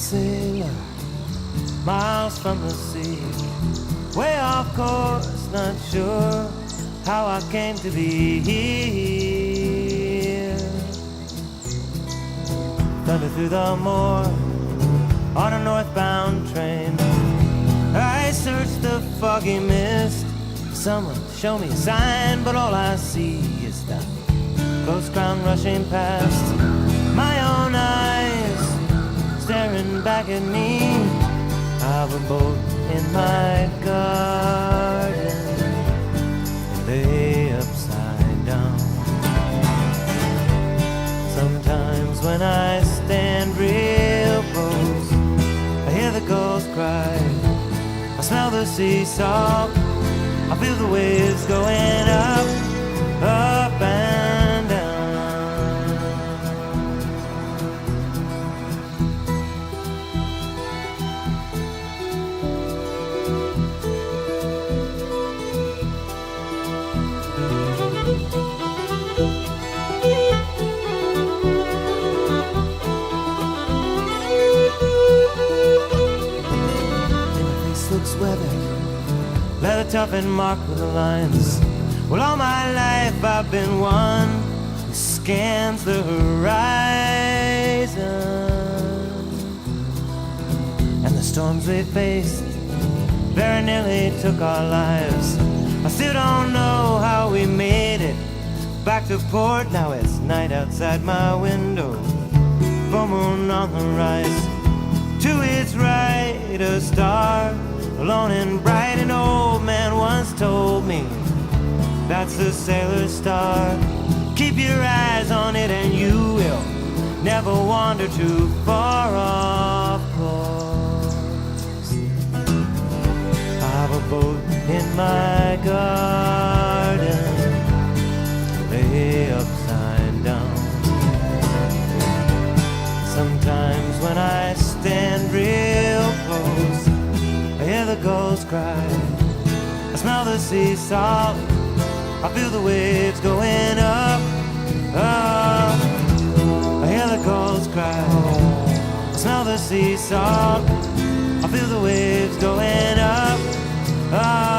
sailor, miles from the sea, way off course, not sure how I came to be here. Thunder through the moor on a northbound train. I search the foggy mist for someone to show me a sign, but all I see is that close ground rushing past. My own eyes staring back at me. I've a boat in my garden, lay upside down. Sometimes when I stand real close, I hear the gulls cry, I smell the sea salt, I feel the waves going up, up and down. Looks weathered, leather tough and marked with the lines. Well, all my life I've been one who scans the horizon, and the storms we faced very nearly took our lives. I still don't know how we made it back to port. Now it's night outside my window, full moon on the rise. To its right a star, alone and bright. An old man once told me that's the sailor's star. Keep your eyes on it and you will never wander too far off course. I've a boat in my garden, lay upside down. Sometimes when I stand real close, I hear the gulls cry, I smell the sea salt, I feel the waves going up, up. I hear the gulls cry, I smell the sea salt, I feel the waves going up, up.